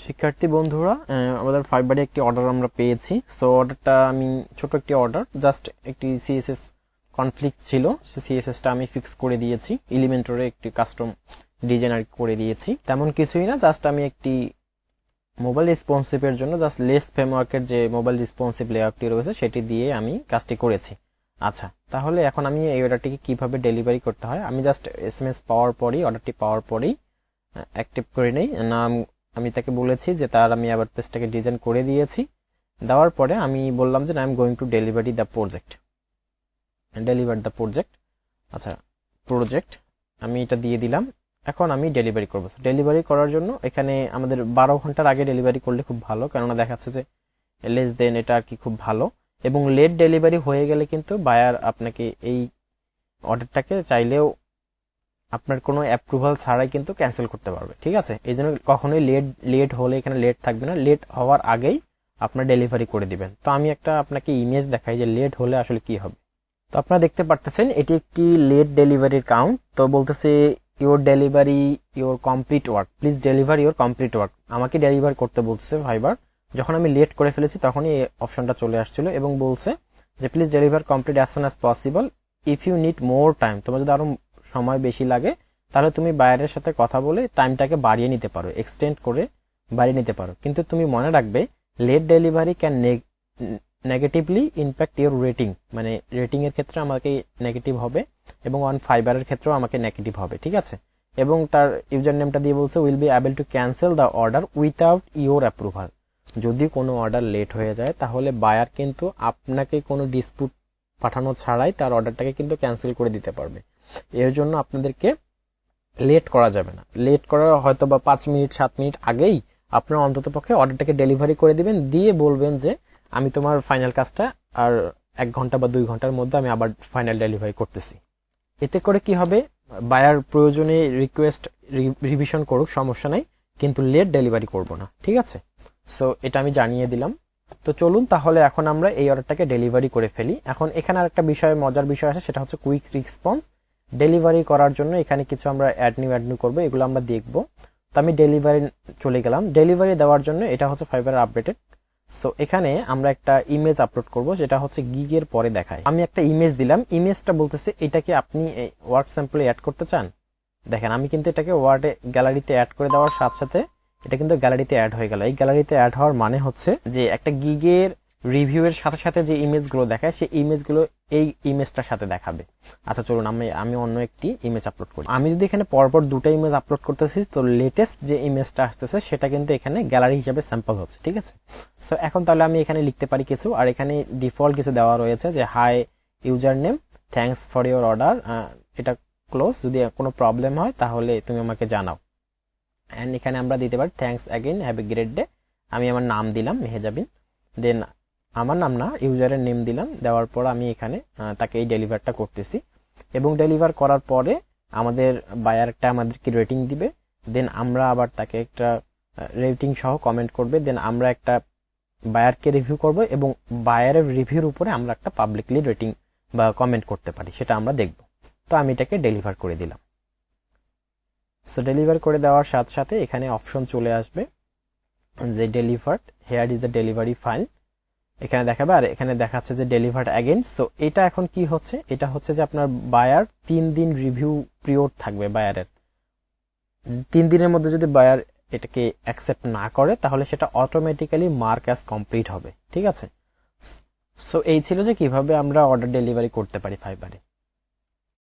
শিক্ষার্থী বন্ধুরা, আমাদের ফাইবারে একটি অর্ডার আমরা পেয়েছি। সো অর্ডারটা আমি ছোট একটি অর্ডার, জাস্ট একটি সিএসএস কনফ্লিক্ট ছিল, সে সিএসএসটা আমি ফিক্স করে দিয়েছি। এলিমেন্টরে একটি কাস্টম ডিজাইন আর করে দিয়েছি, তেমন কিছুই না। জাস্ট আমি একটি মোবাইল রেসপন্সিভের জন্য জাস্ট লেস ফ্রেমওয়ার্কের যে মোবাইল রেসপন্সিভ লেআউটটি রয়েছে সেটি দিয়ে আমি কাজটি করেছি। আচ্ছা, তাহলে এখন আমি এই অর্ডারটিকে কিভাবে ডেলিভারি করতে হয়, আমি জাস্ট এসএমএস পাওয়ার পরেই, অর্ডারটি পাওয়ার পরেই অ্যাক্টিভ করে নেই। নাম আমি তাকে বলেছি যে তার আমি আবার পেজটাকে ডিজাইন করে দিয়েছি। দেওয়ার পরে আমি বললাম যে I am going to delivery the project, deliver the project. আচ্ছা, প্রজেক্ট আমি এটা দিয়ে দিলাম। এখন আমি ডেলিভারি করব। ডেলিভারি করার জন্য এখানে আমাদের 12 ঘন্টার আগে ডেলিভারি করলে খুব ভালো, কেননা দেখাচ্ছে যে লেস দেন, এটা আর কি খুব ভালো। এবং লেট ডেলিভারি হয়ে গেলে কিন্তু বায়ার আপনাকে এই অর্ডারটাকে চাইলেও আপনার কোনো অ্যাপ্রুভাল ছাড়াই কিন্তু ক্যান্সেল করতে পারবে। ঠিক আছে, এই জন্য কখনোই লেট হলে এখানে লেট থাকবে না, লেট হওয়ার আগেই আপনার ডেলিভারি করে দিবেন। তো আমি একটা আপনাকে ইমেজ দেখাই যে লেট হলে আসলে কি হবে। তো আপনারা দেখতে পারতেছেন এটি একটি লেট ডেলিভারির কাউন্ট। তো বলতেছে your delivery your complete work, please deliver your complete work. আমাকে ডেলিভার করতে বলতেছে ফাইবার। যখন আমি লেট করে ফেলেছি তখনই এই অপশনটা চলে আসছিল এবং বলছে যে please deliver complete as soon as possible, if you need more time. তোমার যদি আরো সময় বেশি লাগে তাহলে তুমি বায়ারের সাথে কথা বলে টাইমটাকে বাড়িয়ে নিতে পারো, এক্সটেন্ড করে বাড়িয়ে নিতে পারো। কিন্তু তুমি মনে রাখবে late delivery can negatively impact your rating, মানে রেটিং এর ক্ষেত্রে আমাকে নেগেটিভ হবে এবং অন ফাইবারের ক্ষেত্রেও আমাকে নেগেটিভ হবে। ঠিক আছে, এবং তার ইউজার নেমটা দিয়ে বলছে will be able to cancel the order without your approval. যদি কোনো অর্ডার লেট হয়ে যায় তাহলে বায়ার কিন্তু আপনাকে কোনো ডিসপুট পাঠানো ছাড়াই তার অর্ডারটাকে কিন্তু ক্যান্সেল করে দিতে পারবে। এর জন্য আপনাদেরকে লেট করা যাবে না। লেট করা হয়তো বা 5 মিনিট 7 মিনিট আগেই আপনার অন্তত পক্ষে অর্ডারটাকে ডেলিভারি করে দিবেন, দিয়ে বলবেন যে আমি তোমার ফাইনাল কাজটা আর 1 ঘন্টা বা 2 ঘন্টার মধ্যে আমি আবার ফাইনাল ডেলিভারি করতেছি। এতে করে কি হবে, বায়ার প্রয়োজনে রিকোয়েস্ট রিভিশন করুক, সমস্যা নাই, কিন্তু লেট ডেলিভারি করব না। ঠিক আছে, সো এটা আমি জানিয়ে দিলাম। তো চলুন তাহলে এখন আমরা এই অর্ডারটাকে ডেলিভারি করে ফেলি। এখন এখানে আর একটা বিষয়, মজার বিষয় আছে, সেটা হচ্ছে কুইক রেসপন্স। ডেলিভারি করার জন্য এখানে কিছু আমরা অ্যাড নিউ করবো, এগুলো আমরা দেখব। তো আমি ডেলিভারি চলে গেলাম। ডেলিভারি দেওয়ার জন্য এটা হচ্ছে ফাইবার আপডেটেড। সো এখানে আমরা একটা ইমেজ আপলোড করব, যেটা হচ্ছে গিগের পরে দেখায়। আমি একটা ইমেজ দিলাম, ইমেজটা বলতেছে এটাকে আপনি ওয়ার্ক স্যাম্পলে অ্যাড করতে চান। দেখেন আমি কিন্তু এটাকে ওয়ার্ডে গ্যালারিতে অ্যাড করে দেওয়ার সাথে সাথে এটা কিন্তু গ্যালারিতে অ্যাড হয়ে গেল। এই গ্যালারিতে অ্যাড হওয়ার মানে হচ্ছে যে একটা গিগের রিভিউয়ের সাথে সাথে যে ইমেজগুলো দেখায় সেই ইমেজগুলো এই ইমেজটার সাথে দেখাবে। আচ্ছা চলুন আমি অন্য একটি ইমেজ আপলোড করি। আমি যদি এখানে পরপর দুটো ইমেজ আপলোড করতেছি তো লেটেস্ট যে ইমেজটা আসতেছে সেটা কিন্তু এখানে গ্যালারি হিসেবে স্যাম্পল হচ্ছে। ঠিক আছে, সো এখন তাহলে আমি এখানে লিখতে পারি কিছু, আর এখানে ডিফল্ট কিছু দেওয়া রয়েছে যে hi user name, thanks for your order, এটা ক্লোজ। যদি কোনো প্রবলেম হয় তাহলে তুমি আমাকে জানাও। অ্যান্ড এখানে আমরা দিতে পারি thanks again, have a great day. আমি আমার নাম দিলাম মেহেজাবিন, দেন আমার নাম না ইউজারের নেম দিলাম। দেওয়ার পর আমি এখানে তাকে এই ডেলিভারটা করতেছি এবং ডেলিভার করার পরে আমাদের বায়ারটা আমাদেরকে রেটিং দিবে। দেন আমরা আবার তাকে একটা রেটিং সহ কমেন্ট করবে। দেন আমরা একটা বায়ারকে রিভিউ করব এবং বায়ারের রিভিউর উপরে আমরা একটা পাবলিকলি রেটিং বা কমেন্ট করতে পারি, সেটা আমরা দেখব। তো আমি এটাকে ডেলিভার করে দিলাম। সো ডেলিভার করে দেওয়ার সাথে সাথে এখানে অপশন চলে আসবে যে delivered, hair is the delivery file, এখানে দেখাবে। আর এখানে দেখাচ্ছে যে ডেলিভার্ড অ্যাগেন। সো এটা এখন কি হচ্ছে, এটা হচ্ছে যে আপনার বায়ার 3 দিন রিভিউ পিরিয়ড থাকবে বায়ারের। 3 দিনের মধ্যে যদি বায়ার এটাকে অ্যাকসেপ্ট না করে তাহলে সেটা অটোমেটিক্যালি মার্ক অ্যাজ কমপ্লিট হবে। ঠিক আছে, সো এই ছিল যে কিভাবে আমরা অর্ডার ডেলিভারি করতে পারি ফাইবারে।